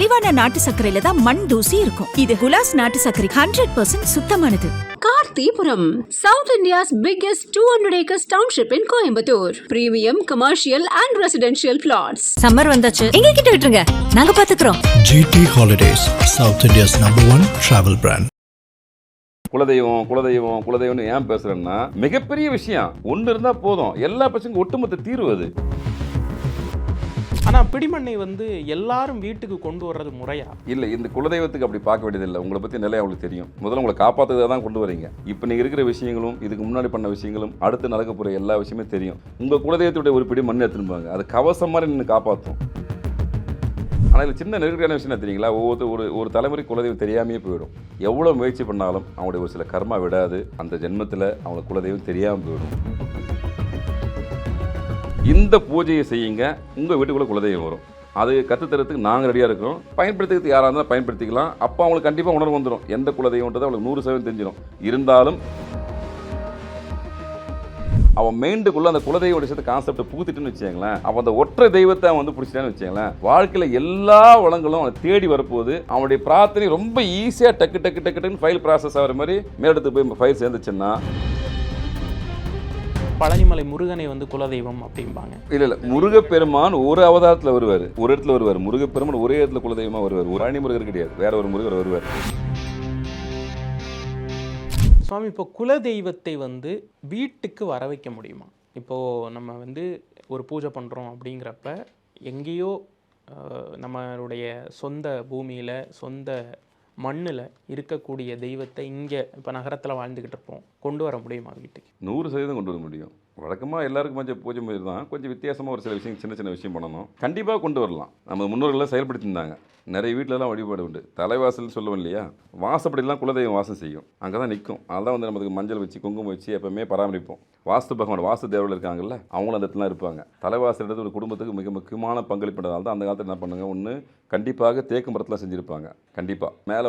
மலிவான நாட்டு சர்க்கரையில தான் மண் தூசி இருக்கும். இது குலாஸ் நாட்டு சர்க்கரை 100% சுத்தமானது. Karthipuram, South India's biggest 200 acres township in Coimbatore. Premium commercial and residential plots. Summer வந்தாச்சு, எங்க கிட்ட விட்டுருங்க, நாங்க பாத்துக்கிறோம். GT Holidays, South India's #1 travel brand. குலதெய்வம் குலதெய்வம் குலதெய்வம்னு ஏன் பேசுறேன்னா, மிகப்பெரிய விஷயம் ஒன்று இருந்தா போதும், எல்லா பிரச்சனைக்கும் ஒட்டுமொத்த தீர்வு அது. ஆனால் பிடிமண்ணை எல்லாரும் வீட்டுக்கு கொண்டு வர்றது முறையா? இல்லை, இந்த குலதெய்வத்துக்கு அப்படி பார்க்க வேண்டியதில்லை. உங்களை பற்றி நிலையை அவங்களுக்கு தெரியும். முதல்ல உங்களை காப்பாற்றுறதை தான் கொண்டு வரீங்க. இப்போ நீங்கள் இருக்கிற விஷயங்களும் இதுக்கு முன்னாடி பண்ண விஷயங்களும் அடுத்து நடக்க போகிற எல்லா விஷயமே தெரியும். உங்கள் குலதெய்வத்துடைய ஒரு பிடி மண் எடுத்துருப்பாங்க, அது கவசம் மாதிரி நின்று காப்பாற்றும். ஆனால் இதில் சின்ன நெருக்கடியான விஷயம் என்ன தெரியுங்களா, ஒரு தலைமுறை குலதெய்வம் தெரியாமையே போயிடும். எவ்வளோ முயற்சி பண்ணாலும் அவங்களுடைய ஒரு சில கர்மா விடாது. அந்த ஜென்மத்தில் அவங்களுக்கு குலதெய்வம் தெரியாமல் போயிடும். இந்த பூஜையை செய்யுங்க, உங்கள் வீட்டுக்குள்ளே குலதெய்வம் வரும். அது கற்றுத்தரத்துக்கு நாங்கள் ரெடியாக இருக்கிறோம். பயன்படுத்துறதுக்கு யாராக இருந்தாலும் பயன்படுத்திக்கலாம். அப்போ அவங்களுக்கு கண்டிப்பாக உணர்வு வந்துடும், எந்த குலதெய்வம்ன்றது அவங்களுக்கு 100% தெரிஞ்சிடும். இருந்தாலும் அவன் மைண்டுக்குள்ளே அந்த குலதெய்வ விஷயத்தை கான்செப்டை பூத்திட்டுன்னு வச்சுங்களேன், அவன் அந்த ஒற்றை தெய்வத்தை அவன் பிடிச்சிட்டான்னு வச்சுங்களேன், வாழ்க்கையில் எல்லா வளங்களும் அவனை தேடி வரப்போகுது. அவனுடைய பிரார்த்தனை ரொம்ப ஈஸியாக டக்கு டக்கு டக்குன்னு ஃபைல் ப்ராசஸ் ஆகிற மாதிரி மேலிடத்துக்கு போய் ஃபைல் சேர்ந்துச்சுன்னா, பழனிமலை முருகனை குலதெய்வம் அப்படிம்பாங்க. இல்லை, முருகப்பெருமான் ஒரு அவதாரத்தில் வருவார், ஒரு இடத்துல வருவார். முருகப்பெருமான் ஒரே இடத்துல குலதெய்வமாக வருவார். ஒரு பழனி முருகர் கிடையாது, வேற ஒரு முருகர் வருவார். சுவாமி, இப்போ குலதெய்வத்தை வீட்டுக்கு வர வைக்க முடியுமா? இப்போது நம்ம ஒரு பூஜை பண்ணுறோம் அப்படிங்கிறப்ப எங்கேயோ நம்மளுடைய சொந்த பூமியில் சொந்த மண்ணில் இருக்கக்கூடிய தெய்வத்தை இங்கே இப்போ நகரத்தில் வாழ்ந்துக்கிட்டு இருப்போம், கொண்டு வர முடியுமா வீட்டுக்கு? 100% கொண்டு வர முடியும். வழக்கமாக எல்லாருக்கும் கொஞ்சம் பூஜை முறை தான், கொஞ்சம் வித்தியாசமாக ஒரு சில விஷயம், சின்ன சின்ன விஷயம் பண்ணணும். கண்டிப்பாக கொண்டு வரலாம். நம்ம முன்னோர்கள்லாம் செயல்படுத்தியிருந்தாங்க. நிறைய வீட்டிலலாம் வழிபாடு உண்டு. தலைவாசல் சொல்லுவோம் இல்லையா, வாசப்படிலாம் குலதெய்வம் வாசம் செய்யும், அங்கே தான் நிற்கும். அதெல்லாம் நமக்கு மஞ்சள் வச்சு குங்குமம் வச்சு எப்போவுமே பராமரிப்போம். வாஸ்து பகவான் வாஸ்து தேவர்கள் இருக்காங்கல்ல, அவங்களும் அந்த இடத்துல இருப்பாங்க. தலைவாசல் ஒரு குடும்பத்துக்கு மிக முக்கியமான பங்களிப்புன்றதால தான் அந்த காலத்தில் என்ன பண்ணுங்க, ஒன்று கண்டிப்பாக தேக்கு மரத்தில் செஞ்சுருப்பாங்க. கண்டிப்பாக மேலே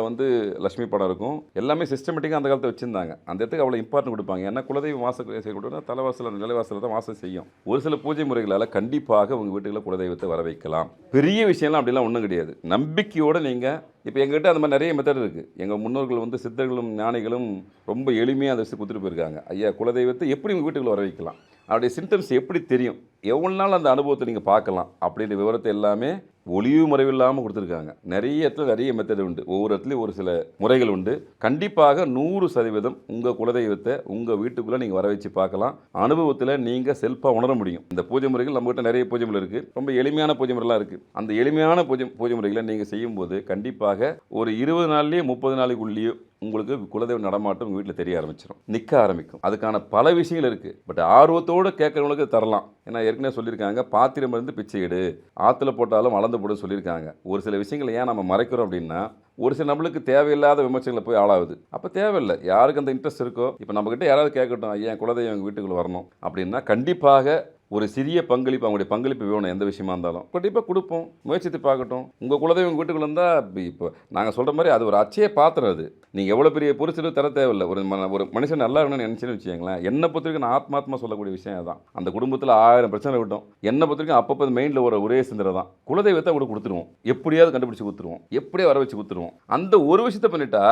லட்சுமி படம் இருக்கும். எல்லாமே சிஸ்டமேட்டிக்காக அந்த காலத்தை வச்சுருந்தாங்க. அந்த இடத்துக்கு அவ்வளோ இம்பார்ட்டன்ட் கொடுப்பாங்க. ஏன்னா குலதெய்வம் வாசம் செய்யக்கூடாது, தலைவாசல் நிலைவாசலில் தான் வாசம் செய்யும். ஒரு சில பூஜை முறைகளால் கண்டிப்பாக உங்கள் வீட்டுகளில் குலதெய்வத்தை வர வைக்கலாம். பெரிய விஷயம்லாம் அப்படிலாம் ஒன்றும் கிடையாது. நம்பிக்கையோடு நீங்கள் இப்போ எங்கள்கிட்ட அந்த மாதிரி நிறைய மெத்தட் இருக்குது. எங்கள் முன்னோர்கள் சித்தர்களும் ஞானிகளும் ரொம்ப எளிமையாக அதை வச்சு கொடுத்துட்டு போயிருக்காங்க. ஐயா, குலதெய்வத்தை எப்படி உங்கள் வீட்டுக்குள்ள வர வைக்கலாம், அவருடைய சிம்டம்ஸ் எப்படி தெரியும், எவ்வளோ நாள் அந்த அனுபவத்தை நீங்கள் பார்க்கலாம் அப்படின்ற விவரத்தை எல்லாமே ஒளிவு மறைவில்லாமல் கொடுத்துருக்காங்க. நிறைய இடத்துல நிறைய மெத்தட் உண்டு. ஒவ்வொரு இடத்துலையும் ஒரு சில முறைகள் உண்டு. கண்டிப்பாக 100% உங்கள் குலதெய்வத்தை உங்கள் வீட்டுக்குள்ளே நீங்கள் வர வச்சு பார்க்கலாம். அனுபவத்தில் நீங்கள் செல்ஃபாக உணர முடியும். இந்த பூஜை முறைகள் நம்மகிட்ட நிறைய பூஜை முறை இருக்குது. ரொம்ப எளிமையான பூஜை முறைலாம் இருக்குது. அந்த எளிமையான பூஜை முறைகளை நீங்கள் செய்யும்போது கண்டிப்பாக ஒரு 20 நாள்லேயே 30 நாளைக்குள்ளேயே உங்களுக்கு குலதெய்வ நடமாட்டம் உங்கள் வீட்டில் தெரிய ஆரம்பிச்சிடும், நிற்க ஆரம்பிக்கும். அதுக்கான பல விஷயங்கள் இருக்குது. பட் ஆர்வத்தோடு கேட்குறவங்களுக்கு தரலாம். ஏன்னா ஏற்கனவே சொல்லியிருக்காங்க, பாத்திரம் இருந்து பிச்சை எடு, ஆற்றுல போட்டாலும் வளர்ந்து போட சொல்லியிருக்காங்க. ஒரு சில விஷயங்களை ஏன் நம்ம மறைக்கிறோம் அப்படின்னா, ஒரு சில நம்மளுக்கு தேவையில்லாத விமர்சனங்களை போய் ஆளாகுது. அப்போ தேவையில்லை. யாருக்கு அந்த இன்ட்ரெஸ்ட் இருக்கோ, இப்போ நம்மக்கிட்ட யாராவது கேட்கட்டும், ஐயா குலதெய்வம் எங்கள் வீட்டுக்குள்ளே வரணும் அப்படின்னா, கண்டிப்பாக ஒரு சிறிய பங்களிப்பு, அவங்களுடைய பங்களிப்பு வேணும். எந்த விஷயமா இருந்தாலும் கண்டிப்பாக கொடுப்போம், முயற்சித்து பார்க்கட்டும். உங்கள் குலதெய்வம் வீட்டுக்குள்ள இருந்தால் இப்போ நாங்கள் சொல்கிற மாதிரி அது ஒரு அச்சய பாத்திரம். அது நீங்கள் எவ்வளோ பெரிய பொருட்கள் தர தேவையில்லை. ஒரு மனுஷன் நல்லா இருக்கணும்னு நினச்சின்னு வச்சுக்கோங்களேன். என்னை பொறுத்தவரைக்கும் நான் ஆத்மாத்மா சொல்லக்கூடிய விஷயம் அதுதான். அந்த குடும்பத்தில் 1000 பிரச்சனை விட்டோம், என்னை பொறுத்தவரைக்கும் அப்பப்போ மெயினில் ஒரே சிந்தனை தான், குலதெய்வத்தை கூட கொடுத்துருவோம், எப்படியாவது கண்டுபிடிச்சி கொடுத்துருவோம், எப்படியே வர வச்சு கொடுத்துருவோம். அந்த ஒரு விஷயத்தை பண்ணிட்டா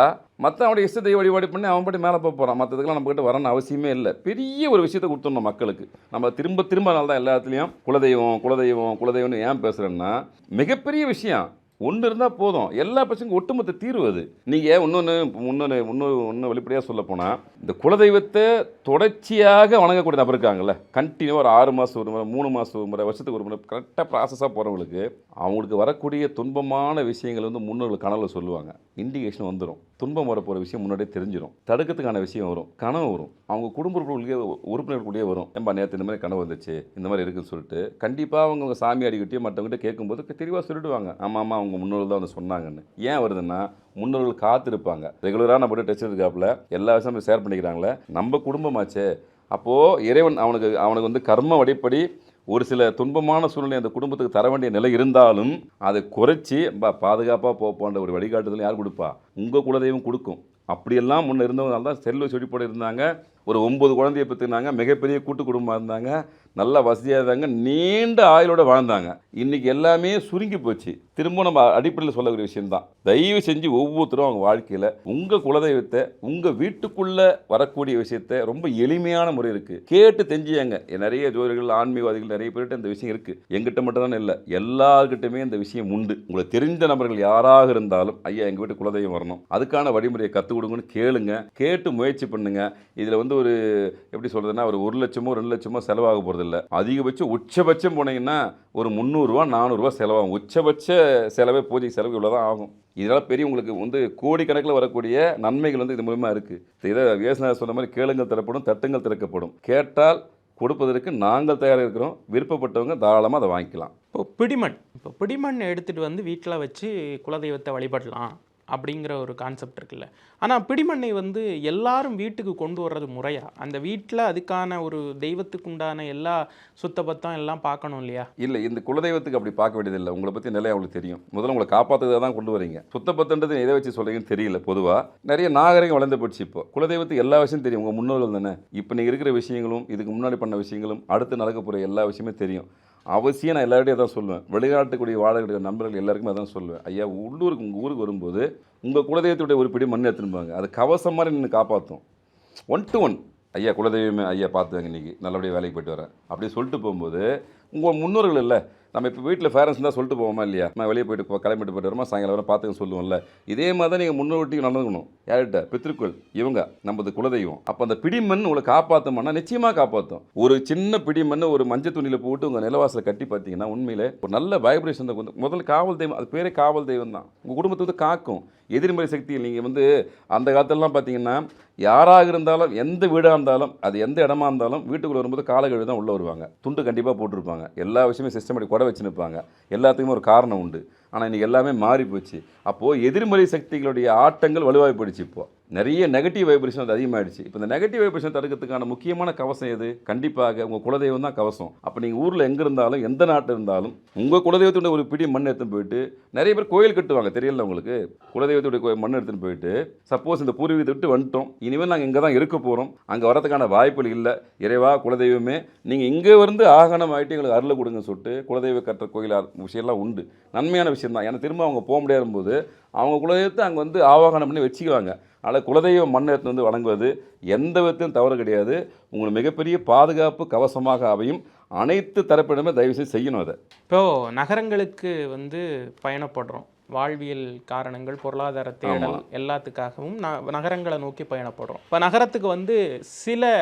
மற்ற அவனுடைய இஷ்ட தெய்வ வழிபாடு பண்ணி அவன் பாட்டு மேலே போகிறான். மற்றதுக்கெல்லாம் நம்மகிட்ட வரணும்னு அவசியமே இல்லை. பெரிய ஒரு விஷயத்தை கொடுத்துடணும் மக்களுக்கு. நம்ம திரும்ப திரும்ப தான் எல்லாத்துலேயும் குலதெய்வம் குலதெய்வம் குலதெய்வம்னு ஏன் பேசுகிறேன்னா, மிகப்பெரிய விஷயம் ஒன்று இருந்தால் போதும், எல்லா பிரச்சனைக்கும் ஒட்டுமொத்த தீர்வு அது. நீங்கள் இன்னொன்று வெளிப்படையாக சொல்ல போனால், இந்த குலதெய்வத்தை தொடர்ச்சியாக வணங்கக்கூடிய நபர் இருக்காங்கல்ல, கண்டினியூவாக ஒரு 6 மாதம் ஒரு முறை, 3 மாதம் ஒரு முறை, வருஷத்துக்கு ஒரு முறை கரெக்டாக ப்ராசஸாக போகிறவங்களுக்கு அவங்களுக்கு வரக்கூடிய துன்பமான விஷயங்கள் முன்னோர்கள் கனவில் சொல்லுவாங்க. இண்டிகேஷன் வந்துடும். துன்பம் வரப்போகிற விஷயம் முன்னாடியே தெரிஞ்சிடும். தடுக்கிறதுக்கான விஷயம் வரும், கனவு வரும், அவங்க குடும்ப உறுப்பினர்களுக்குள்ளேயே வரும். ஏன்பா நேற்று இந்த மாதிரி கனவு வந்துச்சு, இந்த மாதிரி இருக்குன்னு சொல்லிட்டு கண்டிப்பாக அவங்க சாமியாடிக்கிட்டே மற்றவங்ககிட்ட கேட்கும்போது தெளிவாக சொல்லிடுவாங்க, ஆமாம் அவங்க முன்னோர்கள் தான் சொன்னாங்கன்னு. ஏன் வருதுன்னா, முன்னோர்கள் காத்திருப்பாங்க. ரெகுலராக நம்ம டச் இருக்காப்புல எல்லா விஷயமும் ஷேர் பண்ணிக்கிறாங்களே, நம்ம குடும்பமாச்சே. அப்போது இறைவன் அவனுக்கு கர்ம வழிப்படி ஒரு சில துன்பமான சூழ்நிலை அந்த குடும்பத்துக்கு தர வேண்டிய நிலை இருந்தாலும் அதை குறைச்சி பாதுகாப்பாக போன்ற ஒரு வழிகாட்டுதல் யார் கொடுப்பா? உங்கள் குலதெய்வம் கொடுக்கும். அப்படியெல்லாம் முன்னே இருந்தவங்களால தான் செல்வ செழிப்போடு இருந்தாங்க. ஒரு 9 குழந்தைய பெற்றுனாங்க, மிகப்பெரிய கூட்டு குடும்பமாக இருந்தாங்க, நல்ல வசதியாக இருந்தாங்க, நீண்ட ஆயுளோட வாழ்ந்தாங்க. இன்றைக்கி எல்லாமே சுருங்கி போச்சு. திரும்ப நம்ம அடிப்படையில் சொல்லக்கூடிய விஷயம்தான். தயவு செஞ்சு ஒவ்வொருத்தரும் அவங்க வாழ்க்கையில் உங்கள் குலதெய்வத்தை உங்கள் வீட்டுக்குள்ளே வரக்கூடிய விஷயத்தை ரொம்ப எளிமையான முறை இருக்குது, கேட்டு தெரிஞ்சுங்க. நிறைய ஜோதிடர்கள் ஆன்மீகவாதிகள் நிறைய பேர்கிட்ட இந்த விஷயம் இருக்குது. எங்கிட்ட மட்டும் தானே இல்லை, எல்லார்கிட்டையுமே இந்த விஷயம் உண்டு. உங்களுக்கு தெரிந்த நபர்கள் யாராக இருந்தாலும் ஐயா எங்கள் வீட்டு குலதெய்வம் வரணும், அதுக்கான வழிமுறையை கற்றுக் கொடுங்கன்னு கேளுங்க, கேட்டு முயற்சி பண்ணுங்க. இதில் வந்து ஒரு எப்படி சொல்கிறதுனா ஒரு 1 லட்சமோ 2 லட்சமோ செலவாக போகிறதில்ல. அதிகபட்சம் உச்சபட்சம் போனீங்கன்னா ஒரு 300 ரூபா 400 ரூபா செலவாகும். உச்சபட்ச செலவே பூஜை செலவு இவ்வளோ தான் ஆகும். இதனால் பெரிய உங்களுக்கு வந்து கோடிக்கணக்கில் வரக்கூடிய நன்மைகள் வந்து இது மூலமாக இருக்குது. இதை விவேசனார் சொன்ன மாதிரி கேளுங்கள் திறப்படும், தட்டுங்கள் திறக்கப்படும். கேட்டால் கொடுப்பதற்கு நாங்கள் தயாராக இருக்கிறோம். விருப்பப்பட்டவங்க தாராளமாக அதை வாங்கிக்கலாம். இப்போ பிடிமண் எடுத்துகிட்டு வந்து வீட்டில் வச்சு குலதெய்வத்தை வழிபடலாம் அப்படிங்கிற ஒரு கான்செப்ட் இருக்குல்ல. ஆனால் பிடிமண்ணை வந்து எல்லாரும் வீட்டுக்கு கொண்டு வர்றது முறையா? அந்த வீட்டில் அதுக்கான ஒரு தெய்வத்துக்கு உண்டான எல்லா சுத்தபத்தம் எல்லாம் பார்க்கணும் இல்லையா? இல்லை, இந்த குலதெய்வத்துக்கு அப்படி பார்க்க வேண்டியதில்லை. உங்களை பற்றி நிலையை அவங்களுக்கு தெரியும். முதல்ல உங்களை காப்பாற்றுறதை தான் கொண்டு வரீங்க. சுத்தபத்தன்றது எதை வச்சு சொல்கிறீங்கன்னு தெரியல. பொதுவாக நிறைய நாகரிகம் வளர்ந்து போச்சு. இப்போ குலதெய்வத்துக்கு எல்லா விஷயம் தெரியும். உங்கள் முன்னோர்கள் தானே. இப்போ நீங்கள் இருக்கிற விஷயங்களும் இதுக்கு முன்னாடி பண்ண விஷயங்களும் அடுத்து நடக்க போகிற எல்லா விஷயமே தெரியும். அவசியம் நான் எல்லார்ட்டையும் தான் சொல்லுவேன். வெளிநாட்டுக்குரிய வாழக்கூடிய நண்பர்கள் எல்லாருக்குமே அதான் சொல்லுவேன். ஐயா உள்ளூருக்கு உங்கள் ஊருக்கு வரும்போது உங்கள் குலதெய்வத்துடைய ஒரு பிடி மண் எடுத்துன்னு அது கவசம் மாதிரி நின்று காப்பாற்றும். 1 to 1 ஐயா குலதெய்வமே ஐயா பார்த்துவாங்க, இன்றைக்கி நல்லபடியாக வேலைக்கு போய்ட்டு வரேன் அப்படி சொல்லிட்டு போகும்போது உங்கள் முன்னோர்கள் இல்லை. நம்ம இப்போ வீட்டில் பேரண்ட்ஸ் தான் சொல்லிட்டு போவோமா இல்லையா, நான் வெளியே போய்ட்டு கிளம்பிட்டு போய்ட்டு வரமா சாயங்காலம் வர பார்த்துக்க சொல்லுவோம்ல. இதே மாதிரி தான் நீங்கள் முன்னோட்டியும் நடந்துக்கணும். யார்கிட்ட? பித்ருக்கள், இவங்க நமது குலதெய்வம். அப்போ அந்த பிடிமண் உங்களை காப்பாற்றோம்னா நிச்சயமாக காப்பாற்றும். ஒரு சின்ன பிடிமண் ஒரு மஞ்சள் துணியில் போட்டு உங்கள் நிலவாசலை கட்டி பார்த்தீங்கன்னா உண்மையிலே ஒரு நல்ல வைப்ரேஷன் தான். முதல்ல காவல் தெய்வம், அது பேரே காவல் தெய்வம் தான். உங்கள் குடும்பத்தை வந்து காக்கும். எதிர்மறை சக்தியில் நீங்கள் வந்து அந்த காலத்திலலாம் பார்த்தீங்கன்னா யாராக இருந்தாலும் எந்த வீடாக இருந்தாலும் அது எந்த இடமா இருந்தாலும் வீட்டுக்குள்ளே வரும்போது காலக்கழுவி தான் உள்ளே வருவாங்க. துண்டு கண்டிப்பாக போட்டிருப்பாங்க. எல்லா விஷயமே சிஸ்டமேட்டிக் கொடை வச்சு நிற்பாங்க. எல்லாத்துக்குமே ஒரு காரணம் உண்டு. ஆனால் இன்றைக்கி எல்லாமே மாறி போச்சு. அப்போது எதிர்மறை சக்திகளுடைய ஆட்டங்கள் வலுவாகி போயிடுச்சு. இப்போது நிறைய நெகட்டிவ் வைப்ரேஷன் அது அதிகமாகிடுச்சு. இப்போ இந்த நெகட்டிவ் வைப்ரேஷன் தடுக்கிறதுக்கான முக்கியமான கவசம் எது? கண்டிப்பாக உங்கள் குலதெய்வம் தான் கவசம். அப்போ நீங்கள் ஊரில் எங்கே இருந்தாலும் எந்த நாட்டில் இருந்தாலும் உங்கள் குலதெய்வத்துடைய ஒரு பிடி மண் எடுத்துன்னு போயிட்டு நிறைய பேர் கோயில் கட்டுவாங்க, தெரியல உங்களுக்கு. குலதெய்வத்துடைய மண் எடுத்துன்னு போயிட்டு சப்போஸ் இந்த பூர்வீகத்தை விட்டு வந்துட்டோம், இனிமேல் நாங்கள் இங்கே தான் இருக்க போகிறோம், அங்கே வரதுக்கான வாய்ப்புகள் இல்லை, இறைவா குலதெய்வமே நீங்கள் இங்கே வந்து ஆகணம் ஆகிட்டு எங்களுக்கு அருளை கொடுங்க சொல்லிட்டு குலதெய்வ கட்டுற கோயில் விஷயம்லாம் உண்டு. நன்மையான விஷயம் தான். ஏன்னா திரும்ப அவங்க போக முடியாத போது அவங்க குலதெய்வத்தை அங்கே வந்து ஆவாகனம் பண்ணி வச்சுக்குவாங்க. அதனால் குலதெய்வ மண் எடுத்து வந்து வணங்குவது எந்த விதத்திலும் தவறு கிடையாது. உங்களுக்கு மிகப்பெரிய பாதுகாப்பு கவசமாக அவையும். அனைத்து தரப்பிடமே தயவுசெய்து செய்யணும். அதை இப்போது நகரங்களுக்கு வந்து பயணப்படுறோம். வாழ்வியல் காரணங்கள், பொருளாதார தேடல் எல்லாத்துக்காகவும் நகரங்களை நோக்கி பயணப்படுறோம். இப்போ நகரத்துக்கு வந்து சில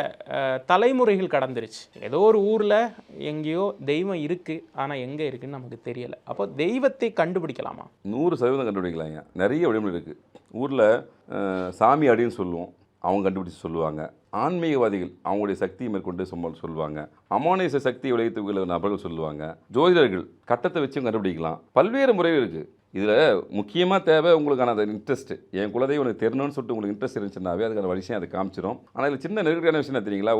தலைமுறைகள் கடந்துருச்சு. ஏதோ ஒரு ஊரில் எங்கேயோ தெய்வம் இருக்குது, ஆனால் எங்கே இருக்குதுன்னு நமக்கு தெரியலை. அப்போ தெய்வத்தை கண்டுபிடிக்கலாமா? 100% கண்டுபிடிக்கலாங்க. நிறைய வழிமுறை இருக்குது. ஊரில் சாமி அடின்னு சொல்லுவோம், அவங்க கண்டுபிடிச்சி சொல்லுவாங்க. ஆன்மீகவாதிகள் அவங்களுடைய சக்தியை மேற்கொண்டு சொல்லுவாங்க. அமானுஷ சக்தி விளைவித்துள்ள நபர்கள் சொல்லுவாங்க. ஜோதிடர்கள் கட்டத்தை வச்சு கண்டுபிடிக்கலாம். பல்வேறு முறைகள் இருக்குது. இதில் முக்கியமாக தேவை உங்களுக்கான அந்த இன்ட்ரெஸ்ட்டு. என் குலதெய்வம் எனக்கு தெரியணும்னு சொல்லிட்டு உங்களுக்கு இன்ட்ரெஸ்ட் இருந்துச்சுன்னாவே அதுக்கான விஷயம் அதை காமிச்சிடும். ஆனால் இதில் சின்ன நெருக்கடியான விஷயம் தெரியுங்களா,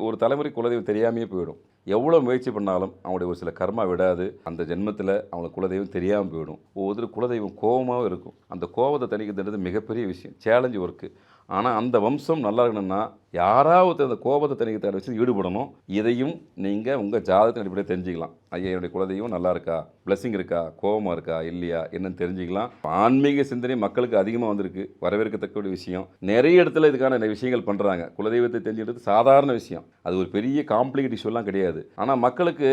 ஒரு தலைமுறை குலதெய்வம் தெரியாமையே போயிடும். எவ்வளோ முயற்சி பண்ணாலும் அவங்களுடைய ஒரு சில கர்மா விடாது. அந்த ஜென்மத்தில் அவங்களுக்கு குலதெய்வம் தெரியாமல் போயிடும். ஒவ்வொரு குலதெய்வம் கோபமாகவும் இருக்கும். அந்த கோபத்தை தணிக்கிறது மிகப்பெரிய விஷயம், சேலஞ்சு ஒர்க்கு. ஆனால் அந்த வம்சம் நல்லா இருக்கணும்னா யாராவது அந்த கோபத்தை தணிக்கிறத வச்சு ஈடுபடணும். இதையும் நீங்கள் உங்கள் ஜாதகத்தின் அடிப்படையில் தெரிஞ்சுக்கலாம். ஐயா என்னுடைய குலதெய்வம் நல்லா இருக்கா, பிளஸிங் இருக்கா, கோபமாக இருக்கா இல்லையா என்னன்னு தெரிஞ்சுக்கலாம். ஆன்மீக சிந்தனை மக்களுக்கு அதிகமாக வந்திருக்கு, வரவேற்கத்தக்க ஒரு விஷயம். நிறைய இடத்துல இதுக்கான விஷயங்கள் பண்ணுறாங்க. குலதெய்வத்தை தெரிஞ்சுக்கிறது சாதாரண விஷயம், அது ஒரு பெரிய காம்ப்ளிகேட் இஷ்யூலாம் கிடையாது. ஆனால் மக்களுக்கு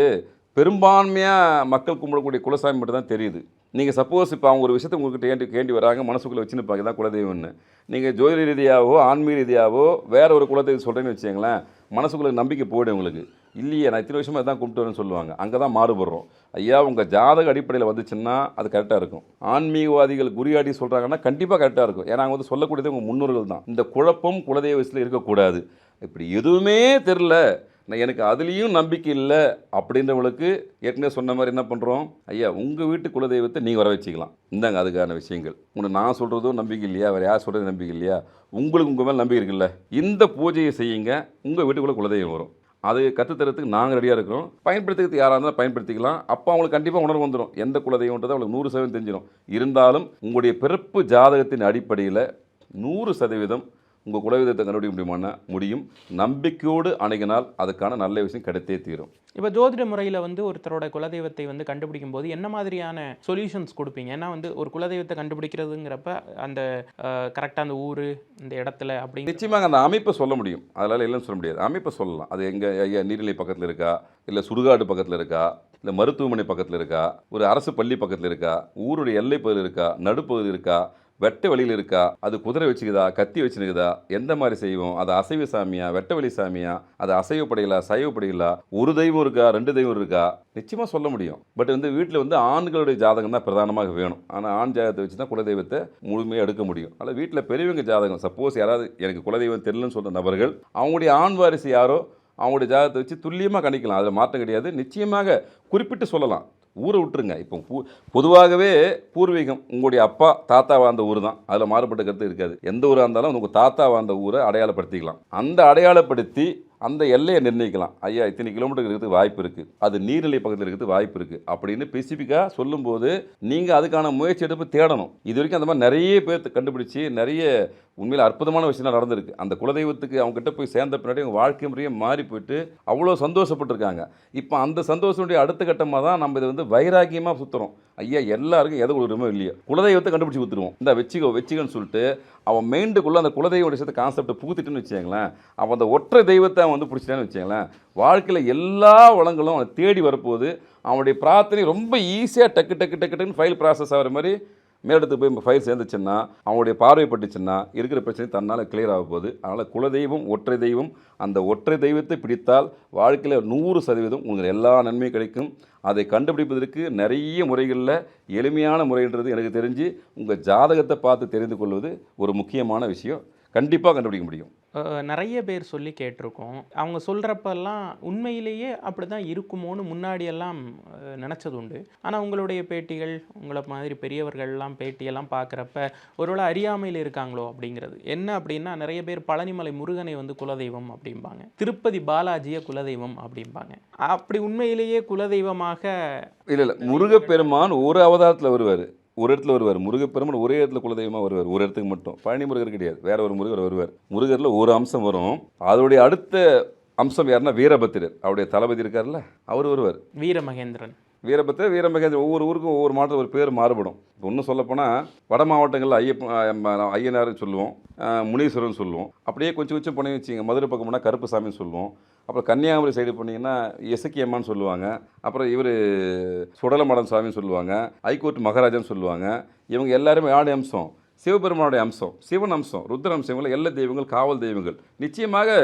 பெரும்பான்மையாக மக்கள் கும்பிடக்கூடிய குலசாமி மட்டும் தான் தெரியுது. நீங்கள் சப்போஸ் இப்போ அவங்க ஒரு விஷயத்தை உங்கள்கிட்ட கேண்டி வராங்க, மனசுக்குள்ளே வச்சுன்னு தான் குலதெய்வம்னு. நீங்கள் ஜோதிட ரீதியாகவோ ஆன்மீக ரீதியாகவோ வேறு ஒரு குலதெய்வம் சொல்கிறேன்னு வச்சுங்களேன், மனசுக்குள்ளே நம்பிக்கை போய்டும் உங்களுக்கு. இல்லையே நான் இத்தனை வருஷமாக தான் கும்பிட்டு வரேன்னு சொல்லுவாங்க. அங்கே தான் மாறுபடுறோம். ஐயா உங்கள் ஜாதக அடிப்படையில் வந்துச்சுன்னா அது கரெக்டாக இருக்கும். ஆன்மீகவாதிகள் குறியாடி சொல்கிறாங்கன்னா கண்டிப்பாக கரெக்டாக இருக்கும். ஏன்னா அவங்க வந்து சொல்லக்கூடியது உங்கள் முன்னோர்கள் தான். இந்த குழப்பம் குலதெய்வ விஷயத்தில் இருக்கக்கூடாது. இப்படி எதுவுமே தெரில, நான் எனக்கு அதுலேயும் நம்பிக்கை இல்லை அப்படின்றவங்களுக்கு ஏற்கனவே சொன்ன மாதிரி என்ன பண்ணுறோம், ஐயா உங்கள் வீட்டு குலதெய்வத்தை நீங்கள் வர வச்சுக்கலாம். இந்தாங்க அதுக்கான விஷயங்கள். உங்களை நான் சொல்கிறதும் நம்பிக்கை இல்லையா, வேறு யார் சொல்கிறது நம்பிக்கை இல்லையா, உங்களுக்கு உங்கள் மேலே நம்பிக்கை இருக்குல்ல, இந்த பூஜையை செய்யுங்க, உங்கள் வீட்டுக்குள்ளே குலதெய்வம் வரும். அது கற்றுத்தரத்துக்கு நாங்கள் ரெடியாக இருக்கிறோம். பயன்படுத்துறதுக்கு யாராக இருந்தாலும் பயன்படுத்திக்கலாம். அப்போ அவங்களுக்கு கண்டிப்பாக உணர்வு வந்துடும், எந்த குலதெய்வன்றது அவங்களுக்கு 100% தெரிஞ்சிடும். இருந்தாலும் உங்களுடைய பிறப்பு ஜாதகத்தின் அடிப்படையில் 100% உங்கள் குலதெய்வத்தை கண்டுபிடிக்க முடியுமான்னா முடியும். நம்பிக்கையோடு அணுகினால் அதுக்கான நல்ல விஷயம் கிடைத்தே தீரும். இப்போ ஜோதிட முறையில் வந்து ஒருத்தரோட குலதெய்வத்தை வந்து கண்டுபிடிக்கும் போது என்ன மாதிரியான சொல்யூஷன்ஸ் கொடுப்பீங்க? ஏன்னா வந்து ஒரு குலதெய்வத்தை கண்டுபிடிக்கிறதுங்கிறப்ப அந்த கரெக்டாக அந்த ஊர் இந்த இடத்துல அப்படி நிச்சயமாக அந்த அமைப்பை சொல்ல முடியும். அதனால் இல்லைன்னு சொல்ல முடியாது. அமைப்பை சொல்லலாம். அது எங்கே ஐயா நீர்நிலை பக்கத்தில் இருக்கா, இல்லை சுடுகாடு பக்கத்தில் இருக்கா, இல்லை மருத்துவமனை பக்கத்தில் இருக்கா, ஒரு அரசு பள்ளி பக்கத்தில் இருக்கா, ஊருடைய எல்லை பகுதி இருக்கா, நடுப்பகுதி இருக்கா, வெட்ட வழியில் இருக்கா, அது குதிரை வச்சுக்குதா, கத்தி வச்சுருக்குதா, எந்த மாதிரி செய்வோம், அது அசைவ சாமியா, வெட்ட வழி சாமியா, அது அசைவப்படைகளா, சைவப்படைகளா, ஒரு தெய்வம் இருக்கா, 2 தெய்வம் இருக்கா, நிச்சயமாக சொல்ல முடியும். பட் வந்து வீட்டில் வந்து ஆண்களுடைய ஜாதகம் தான் பிரதானமாக வேணும். ஆனால் ஆண் ஜாதகத்தை வச்சு தான் குலதெய்வத்தை முழுமையாக எடுக்க முடியும். அதனால் வீட்டில் பெரியவங்க ஜாதகம், சப்போஸ் யாராவது எனக்கு குலதெய்வம் தெரியலன்னு சொல்கிற நபர்கள் அவங்களுடைய ஆண் வாரிசு யாரோ அவங்களுடைய ஜாதகத்தை வச்சு துல்லியமாக கணிக்கலாம். அதில் மாற்றம் கிடையாது. நிச்சயமாக குறிப்பிட்டு சொல்லலாம். ஊரை விட்டுருங்க. இப்போ பொதுவாகவே பூர்வீகம் உங்களுடைய அப்பா தாத்தா வாழ்ந்த ஊர் தான். அதில் மாறுபட்ட கருத்து இருக்காது. எந்த ஊராக இருந்தாலும் உங்கள் தாத்தா வாழ்ந்த ஊரை அடையாளப்படுத்திக்கலாம். அந்த அடையாளப்படுத்தி அந்த எல்லையை நிர்ணயிக்கலாம். ஐயா இத்தனை கிலோமீட்டர் இருக்கிறதுக்கு வாய்ப்பு இருக்குது, அது நீர்நிலை பக்கத்தில் இருக்கிறதுக்கு வாய்ப்பு இருக்குது அப்படின்னு ஸ்பெசிஃபிக்காக சொல்லும்போது நீங்கள் அதுக்கான முயற்சி எடுப்பு தேடணும். இது வரைக்கும் அந்த மாதிரி நிறைய பேர் கண்டுபிடிச்சி நிறைய உண்மையில் அற்புதமான விஷயம் நடந்திருக்கு. அந்த குலதெய்வத்துக்கு அவங்ககிட்ட போய் சேர்ந்த பின்னாடி அவங்க வாழ்க்கை முறையே மாறி போயிட்டு அவ்வளோ சந்தோஷப்பட்டிருக்காங்க. இப்போ அந்த சந்தோஷத்துடைய அடுத்த கட்டமாக தான் நம்ம இதை வந்து வைராக்கியமாக சுற்றுறோம். ஐயா எல்லாருக்கும் எதை கொடுக்குறோமோ இல்லையோ குலதெய்வத்தை கண்டுபிடிச்சி கொடுத்துருவோம். இந்த வச்சுக்கோன்னு சொல்லிட்டு அவன் மைண்டுக்குள்ளே அந்த குலதெய்வ விஷயத்தை கான்செப்டை புகுத்திட்டுன்னு வச்சுங்களேன், அவன் அந்த ஒற்றை தெய்வத்தை அவன் வந்து பிடிச்சிட்டான்னு வச்சுங்களேன், வாழ்க்கையில் எல்லா வளங்களும் அவனை தேடி வரப்போகுது. அவனுடைய பிரார்த்தனை ரொம்ப ஈஸியாக டக்குன்னு ஃபைல் ப்ராசஸ் ஆகிற மாதிரி மேலிடத்துக்கு போய் ஃபைல் சேர்ந்துச்சுன்னா, அவங்களுடைய பார்வைப்பட்டுச்சுன்னா இருக்கிற பிரச்சனை தன்னால் கிளியர் ஆக போகுது. அதனால் குலதெய்வம் ஒற்றை தெய்வம், அந்த ஒற்றை தெய்வத்தை பிடித்தால் வாழ்க்கையில் 100% உங்களுக்கு எல்லா நன்மையும் கிடைக்கும். அதை கண்டுபிடிப்பதற்கு நிறைய முறைகளில் எளிமையான முறைன்றது எனக்கு தெரிஞ்சு உங்கள் ஜாதகத்தை பார்த்து தெரிந்து கொள்வது ஒரு முக்கியமான விஷயம். கண்டிப்பாக கண்டுபிடிக்க முடியும். நிறைய பேர் சொல்லி கேட்டிருக்கோம். அவங்க சொல்கிறப்பெல்லாம் உண்மையிலேயே அப்படி தான் இருக்குமோன்னு முன்னாடியெல்லாம் நினச்சது உண்டு. ஆனால் உங்களுடைய பேட்டிகள், உங்களை மாதிரி பெரியவர்கள்லாம் பேட்டியெல்லாம் பார்க்குறப்ப ஒருவேளை அறியாமையில் இருக்காங்களோ அப்படிங்கிறது. என்ன அப்படின்னா நிறைய பேர் பழனிமலை முருகனை வந்து குலதெய்வம் அப்படிம்பாங்க, திருப்பதி பாலாஜியை குலதெய்வம் அப்படிம்பாங்க. அப்படி உண்மையிலேயே குலதெய்வமாக இல்லை முருகப்பெருமான் ஒரு அவதாரத்தில் வருவார், ஒரு இடத்துல வருவார். முருகப்பெருமான் ஒரே இடத்துல குலதெய்வமாக வருவார், ஒரு இடத்துக்கு மட்டும். பழனி முருகர் கிடையாது, வேற ஒரு முருகர் வருவார். முருகரில் ஒரு அம்சம் வரும். அதோடைய அடுத்த அம்சம் யாருன்னா வீரபத்திரர், அவருடைய தளபதி இருக்கார்ல, அவர் வருவார். வீரமகேந்திரன் ஒவ்வொரு ஊருக்கும் ஒவ்வொரு மாவட்டத்தில் ஒரு பேர் மாறுபடும். இப்போ இன்னும் சொல்லப்போனால் வட மாவட்டங்களில் ஐயனார்னு சொல்லுவோம், முனீஸ்வரன் சொல்லுவோம். அப்படியே கொஞ்சம் பண்ணி வச்சிங்க. மதுரை பக்கம் போனால் கருப்புசாமின்னு சொல்லுவோம். அப்புறம் கன்னியாகுமரி சைடு போனீங்கன்னா எசக்கியம்மான்னு சொல்லுவாங்க. அப்புறம் இவர் சுடலமடம் சாமின்னு சொல்லுவாங்க. ஹைகோர்ட் மகாராஜான்னு சொல்லுவாங்க. இவங்க எல்லாருமே யாருடைய அம்சம்? சிவபெருமானுடைய அம்சம், சிவன் அம்சம், ருத்ர அம்சங்கள், எல்லா தெய்வங்கள் காவல் தெய்வங்கள். நிச்சயமாக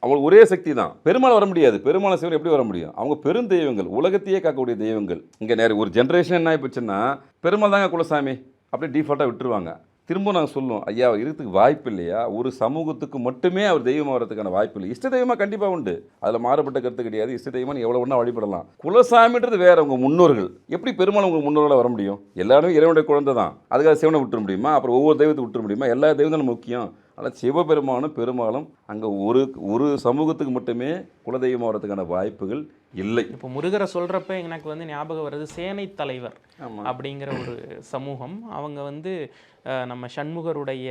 அவங்க ஒரே சக்தி தான். பெருமாள் வர முடியாது. பெருமாள் சிவன் எப்படி வர முடியும்? அவங்க பெருந்தெய்வங்கள், உலகத்தையே காக்கக்கூடிய தெய்வங்கள். இங்கே நேரம் ஒரு ஜென்ரேஷன் என்ன ஆகிப்போச்சுன்னா பெருமாள் தாங்க குலசாமி அப்படியே டிஃபால்ட்டாக விட்டுருவாங்க. திரும்ப நாங்கள் சொல்லுவோம், ஐயா இருக்கிறதுக்கு வாய்ப்பு இல்லையா? ஒரு சமூகத்துக்கு மட்டுமே அவர் தெய்வமாக வரதுக்கான வாய்ப்பு இல்லை. இஷ்ட தெய்வமாக கண்டிப்பாக உண்டு, அதில் மாறுபட்ட கருத்து கிடையாது. இஷ்ட தெய்வம் எவ்வளோ ஒன்றா வழிபடலாம். குலசாமின்றது வேற, உங்கள் முன்னோர்கள். எப்படி பெருமாள் உங்கள் முன்னோர்களாக வர முடியும்? எல்லாருமே இறைவனுடைய குழந்தை தான். அதுக்காக சிவனை விட்டுற முடியுமா? அப்புறம் ஒவ்வொரு தெய்வத்தை விட்டுற முடியுமா? எல்லா தெய்வங்களும் முக்கியம். ஆனால் சிவபெருமானும் பெருமாளும் அங்கே ஒரு சமூகத்துக்கு மட்டுமே குலதெய்வமாக வரதுக்கான வாய்ப்புகள் இல்லை. இப்போ முருகரை சொல்கிறப்ப எனக்கு வந்து ஞாபகம் வருது சேனை தலைவர் அப்படிங்கிற ஒரு சமூகம். அவங்க வந்து நம்ம சண்முகருடைய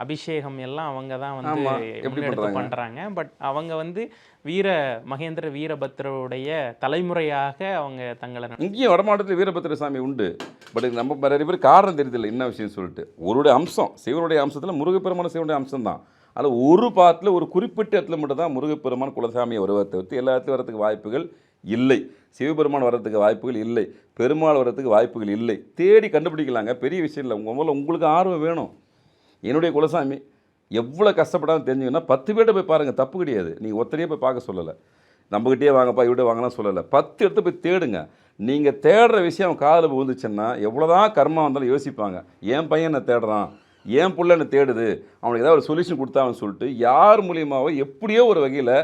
அபிஷேகம் எல்லாம் அவங்க தான் வந்து எப்படி பண்ணுறாங்க. பட் அவங்க வந்து மகேந்திர வீரபத்திரருடைய தலைமுறையாக அவங்க தங்களை இங்கேயும் வடமாவட்டத்தில் வீரபத்திர சாமி உண்டு. பட் நம்ம நிறைய பேர் காரணம் தெரியுதில்லை என்ன விஷயம் சொல்லிட்டு. ஒருடைய அம்சம் சிவனுடைய அம்சத்தில் முருகப்பெருமான சிவனுடைய அம்சம் தான். அதில் ஒரு பாட்டில் ஒரு குறிப்பிட்ட இடத்துல மட்டும் தான் முருகப்பெருமான் குலசாமியை வருவதை தவிர்த்து எல்லா இடத்துலையும் வரதுக்கு வாய்ப்புகள் இல்லை. சிவபெருமான் வர்றதுக்கு வாய்ப்புகள் இல்லை, பெருமாள் வர்றதுக்கு வாய்ப்புகள் இல்லை. தேடி கண்டுபிடிக்கலாங்க, பெரிய விஷயம் இல்லை. முதல்ல உங்களுக்கு ஆர்வம் வேணும். என்னுடைய குலசாமி எவ்வளோ கஷ்டப்படாமல் தெரிஞ்சுங்கன்னா 10 பேர்கிட்ட போய் பாருங்கள், தப்பு கிடையாது. நீங்கள் ஒத்தனையே போய் பார்க்க சொல்லலை, நம்மகிட்டே வாங்கப்பா இவிட வாங்கலாம் சொல்லலை. 10 இடத்த போய் தேடுங்க. நீங்கள் தேடுற விஷயம் அவன் காதில் விழுந்துச்சுன்னா எவ்வளோதான் கர்மா வந்தாலும் யோசிப்பாங்க, என் பையன் என்ன தேடுறான், என் புள்ள என்ன தேடுது, அவனுக்கு ஏதாவது ஒரு சொல்யூஷன் கொடுத்தான்னு சொல்லிட்டு யார் மூலியமாவோ எப்படியோ ஒரு வகையில்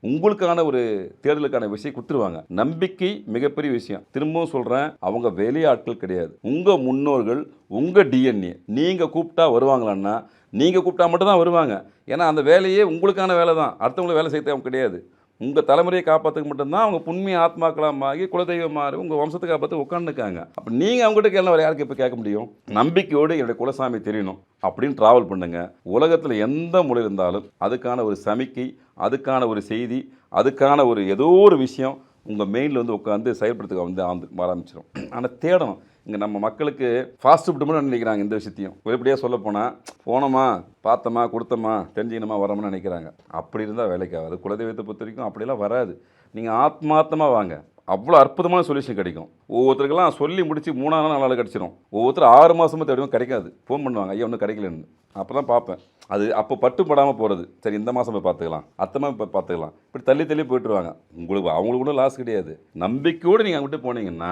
உங்களுக்கான ஒரு தேடலுக்கான விஷயம் கொடுத்துருவாங்க. நம்பிக்கை மிகப்பெரிய விஷயம். திரும்பவும் சொல்கிறேன், அவங்க வெளியாட்கள் கிடையாது. உங்கள் முன்னோர்கள், உங்கள் டிஎன்ஏ. நீங்கள் கூப்பிட்டா வருவாங்களான்னா நீங்கள் கூப்பிட்டா மட்டும்தான் வருவாங்க. ஏன்னா அந்த வேலையே உங்களுக்கான வேலை தான், அடுத்தவங்களுக்கு வேலை செய்ய அவங்க கிடையாது. உங்கள் தலைமுறையை காப்பாற்றுக்கு மட்டும்தான் அவங்க புண்ணிய ஆத்மாக்களாகி குலதெய்வமாக உங்கள் வம்சத்தை காப்பாற்ற உட்காந்துருக்காங்க. அப்போ நீங்கள் அவங்ககிட்ட கேள்வி வேறு யாருக்கு இப்போ கேட்க முடியும்? நம்பிக்கையோடு என்னுடைய குலசாமி தெரியணும் அப்படின்னு ட்ராவல் பண்ணுங்க. உலகத்தில் எந்த மொழி இருந்தாலும் அதுக்கான ஒரு சமிக்கை, அதுக்கான ஒரு செய்தி, அதுக்கான ஒரு ஏதோ ஒரு விஷயம் உங்கள் மெயினில் வந்து உட்காந்து செயல்படுத்துக்க ஆரம்பிச்சிடும். ஆனால் தேடணும். இங்கே நம்ம மக்களுக்கு ஃபாஸ்ட் ஃபுட்டு மட்டும் நினைக்கிறாங்க. இந்த விஷயத்தையும் வெளிப்படையாக சொல்ல போனால் போனோமா பார்த்தோமா கொடுத்தோமா தெரிஞ்சுக்கணுமா வரோம்னு நினைக்கிறாங்க. அப்படி இருந்தால் வேலைக்கு ஆகாது. குலதெய்வத்தை பொறுத்த வரைக்கும் அப்படிலாம் வராது. நீங்கள் ஆத்மார்த்தமாக வாங்க, அவ்வளோ அற்புதமான சொல்யூஷன் கிடைக்கும். ஒவ்வொருத்தருக்கெல்லாம் சொல்லி முடிச்சு 3ஆம் நாள் கிடச்சிரும். ஒவ்வொருத்தர் 6 மாதமும் தேடியும் கிடைக்காது. ஃபோன் பண்ணுவாங்க, ஐயா ஒன்றும் கிடைக்கலன்னு. அப்போ தான் பார்ப்பேன். அது அப்போ படாமல் போகிறது. சரி இந்த மாதம் போய் பார்த்துக்கலாம், அத்தமாக இப்போ பார்த்துக்கலாம், இப்படி தள்ளி போய்ட்டுருவாங்க. அவங்களுக்கு ஒன்றும் லாஸ் கிடையாது. நம்பிக்கையோடு நீங்கள் அங்கிட்டு போனீங்கன்னா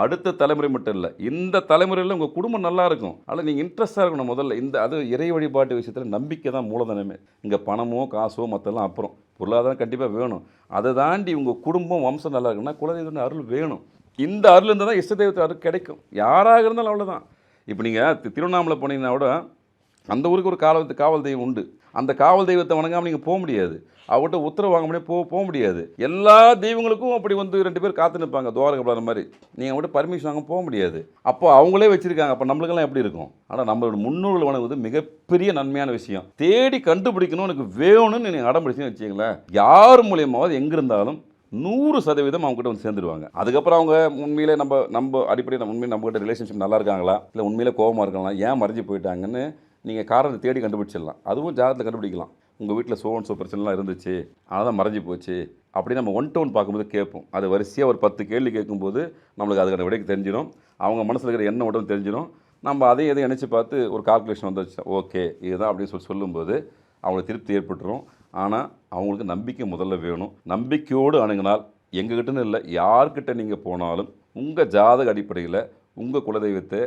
அடுத்த தலைமுறை மட்டும் இல்லை, இந்த தலைமுறையில் உங்கள் குடும்பம் நல்லா இருக்கும். அதில் நீங்கள் இன்ட்ரெஸ்ட்டாக இருக்கணும் முதல்ல. அது இறை வழிபாட்டு விஷயத்தில் நம்பிக்கை தான் மூலதனமே. இங்கே பணமோ காசோ மற்றெல்லாம் அப்புறம், பொருளாதாரம் கண்டிப்பாக வேணும். அதை தாண்டி உங்கள் குடும்பம் வம்சம் நல்லா இருக்குன்னா குலதெய்வத்தின் அருள் வேணும். இந்த அருள் இருந்தால் தான் இஷ்ட தெய்வத்தை அருள் கிடைக்கும். யாராக இருந்தாலும் அவ்வளோதான். இப்போ நீங்கள் திருவண்ணாமலை போனீங்கன்னா கூட அந்த ஊருக்கு ஒரு காவல் தெய்வம் உண்டு. அந்த காவல் தெய்வத்தை வணங்காமல் நீங்கள் போக முடியாது. அவர்கிட்ட உத்தரவு வாங்க முடியாது, போக முடியாது. எல்லா தெய்வங்களுக்கும் அப்படி வந்து 2 பேர் காத்து நிற்பாங்க துவாரகப்படாத மாதிரி. நீங்கள் அவங்கள்ட்ட பர்மிஷன் வாங்க போக முடியாது. அப்போ அவங்களே வச்சுருக்காங்க. அப்போ நம்மளுக்கெல்லாம் எப்படி இருக்கும்? ஆனால் நம்மளோட முன்னோர்கள் வணங்குவது மிகப்பெரிய நன்மையான விஷயம். தேடி கண்டுபிடிக்கணும், எனக்கு வேணும்னு நீங்கள் அடம் பிடிச்சுன்னு வச்சுங்களேன், யார் மூலியமாவது எங்கே இருந்தாலும் 100% அவங்ககிட்ட வந்து சேர்ந்துருவாங்க. அதுக்கப்புறம் அவங்க உண்மையிலே நம்ம அடிப்படையில் உண்மையிலே நம்மகிட்ட ரிலேஷன்ஷிப் நல்லா இருக்காங்களா, இல்லை உண்மையிலே கோபமாக இருக்காங்களா, ஏன் மறைஞ்சு போயிட்டாங்கன்னு நீங்கள் காரணத்தை தேடி கண்டுபிடிச்சிடலாம். அதுவும் ஜாதகத்தில் கண்டுபிடிக்கலாம். உங்கள் வீட்டில் சோ பிரச்சனைலாம் இருந்துச்சு, ஆனால் தான் மறைஞ்சு போச்சு அப்படி நம்ம 1 to 1 பார்க்கும்போது கேட்போம். அது வரிசையாக ஒரு 10 கேள்வி கேட்கும்போது நம்மளுக்கு அதுக்கான விடைக்கு தெரிஞ்சிடும். அவங்க மனசில் இருக்கிற எண்ணம் மட்டும் தெரிஞ்சிடும். நம்ம அதையும் நினச்சி பார்த்து ஒரு கால்குலேஷன் வந்துச்சு, ஓகே இதுதான் அப்படின்னு சொல்லும்போது அவங்களுக்கு திருப்தி ஏற்பட்டுரும். ஆனால் அவங்களுக்கு நம்பிக்கை முதல்ல வேணும். நம்பிக்கையோடு அணுகினால் எங்ககிட்டன்னு இல்லை, யார்கிட்ட நீங்கள் போனாலும் உங்கள் ஜாதக அடிப்படையில் உங்கள் குலதெய்வத்தை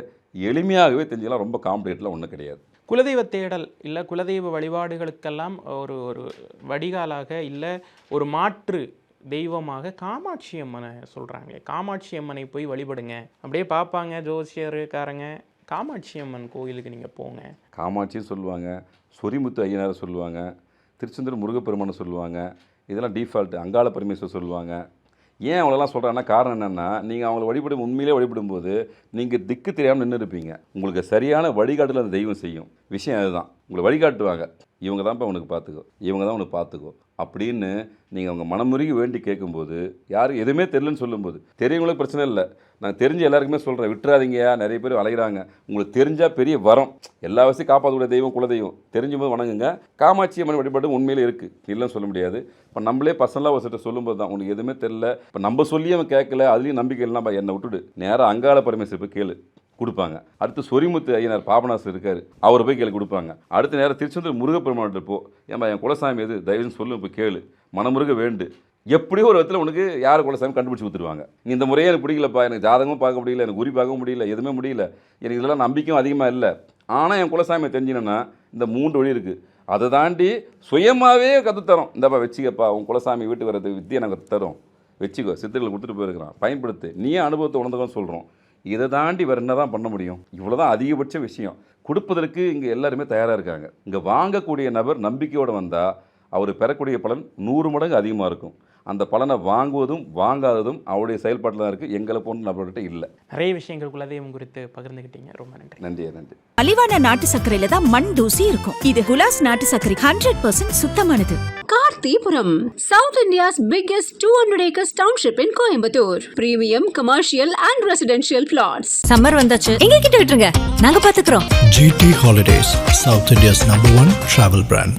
எளிமையாகவே தெரிஞ்சுக்கலாம். ரொம்ப காம்ப்ளிகேட்லாம் ஒன்றும் கிடையாது. குலதெய்வ தேடல் இல்லை குலதெய்வ வழிபாடுகளுக்கெல்லாம் ஒரு வடிகாலாக இல்லை ஒரு மாற்று தெய்வமாக காமாட்சி அம்மனை சொல்கிறாங்களே. காமாட்சி அம்மனை போய் வழிபடுங்க அப்படியே பார்ப்பாங்க ஜோசியருக்காரங்க. காமாட்சி அம்மன் கோயிலுக்கு நீங்கள் போங்க. காமாட்சியும் சொல்லுவாங்க, சொரிமுத்து ஐயனாரை சொல்லுவாங்க, திருச்செந்தூர் முருகப்பெருமானை சொல்லுவாங்க. இதெல்லாம் டிஃபால்ட்டு. அங்காள பரமேஸ்வரர் சொல்லுவாங்க. ஏன் அவங்களெல்லாம் சொல்கிறாங்கன்னா காரணம் என்னென்னா, நீங்கள் அவங்கள உண்மையிலே வழிபடும்போது நீங்கள் திக்கு தெரியாமல் நின்று இருப்பீங்க. உங்களுக்கு சரியான வழிகாட்டில் அந்த தெய்வம் செய்யும். விஷயம் அதுதான். உங்களை வழிகாட்டுவாங்க. இவங்க தான்ப்பா உனக்கு பார்த்துக்கோ, இவங்க தான் உனக்கு பார்த்துக்கோ அப்படின்னு நீங்கள் அவங்க மனமுருகி வேண்டி கேட்கும்போது, யாரும் எதுவுமே தெரியலன்னு சொல்லும்போது, தெரியவங்களுக்கு பிரச்சனை இல்லை. நான் தெரிஞ்ச எல்லாருக்குமே சொல்கிறேன், விட்டுறாதீங்கயா. நிறைய பேர் அலைகிறாங்க. உங்களுக்கு தெரிஞ்சால் பெரிய வரம். எல்லா வசதியும் காப்பாற்றக்கூடிய தெய்வம் குலதெய்வம். தெரிஞ்சும்போது வணங்குங்க. காமாட்சி அம்மன் வழிபாடு உண்மையிலே இருக்குது, இல்லைன்னு சொல்ல முடியாது. இப்போ நம்மளே பர்சனலாக ஒரு சிட்ட சொல்லும்போது தான் உனக்கு எதுவுமே தெரியல, இப்போ நம்ம சொல்லி அவன் கேட்கல, அதுலேயும் நம்பிக்கை இல்லைனா என்னை விட்டுடு, நேராக அங்காள பரமேஸ்வரர் போய் கேளு, கொடுப்பாங்க. அடுத்து சொரிமுத்து ஐயனார் பாபநாசர் இருக்கார், அவர் போய் கேள்வி கொடுப்பாங்க. அடுத்த நேரம் திருச்செந்தூர் முருகப்பெருமான்கிட்ட போ, ஏன்பா என் குலசாமி எது தயவுன்னு சொல்லு, இப்போ கேளு, மனமுருக வேண்டு. எப்படியோ ஒரு விதத்தில் உனக்கு யார் குலசாமி கண்டுபிடிச்சி கொடுத்துருவாங்க. நீ இந்த முறையே எனக்கு பிடிக்கலப்பா, எனக்கு ஜாதகமும் பார்க்க முடியல, எனக்கு குறி பார்க்க முடியல, எதுவுமே முடியல, எனக்கு இதெல்லாம் நம்பிக்கையும் அதிகமாக இல்லை, ஆனால் என் குலசாமியை தெரிஞ்சினேன்னா இந்த 3 வழி இருக்குது. அதை தாண்டி சுயமாகவே கற்றுத்தரோம். இந்தப்பா வச்சுக்கப்பா, உன் குலசாமி வீட்டுக்கு வர்றது வித்தியை நாங்கள் கற்றுத்தரோம், வச்சுக்கோ, சித்தர்களை கொடுத்துட்டு போயிருக்கிறான், பயன்படுத்து, நீயே அனுபவத்தை உணர்ந்துக்கன்னு சொல்கிறோம். இதை தாண்டி வேறு என்ன தான் பண்ண முடியும்? இவ்வளோ தான் அதிகபட்ச விஷயம். கொடுப்பதற்கு இங்கே எல்லாருமே தயாராக இருக்காங்க. இங்கே வாங்கக்கூடிய நபர் நம்பிக்கையோடு வந்தால் அவர் பெறக்கூடிய பலன் 100 மடங்கு அதிகமாக இருக்கும். அந்த பலனை வாங்குவதும் வாங்காததும் அவருடைய செயல்பாட்டில் தான் இருக்குது. எங்களை போன்ற நபர்கிட்ட இல்லை. நிறைய விஷயங்கள் குலதெய்வம் குறித்து பகிர்ந்துக்கிட்டீங்க. ரொம்ப நன்றி. நன்றி. மலிவான நாட்டு சர்க்கரையில தான் மண் தூசி இருக்கும். இது குலாஸ் நாட்டு சர்க்கரை 100% சுத்தமானது. கார்த்திபுரம், South India's biggest 200 acres township in Coimbatore. Premium commercial and residential plots. Summer வந்தாச்சு, எங்க கிட்ட விட்டுருங்க, நாங்க பாத்துக்கிறோம். GT Holidays, South India's #1 travel brand.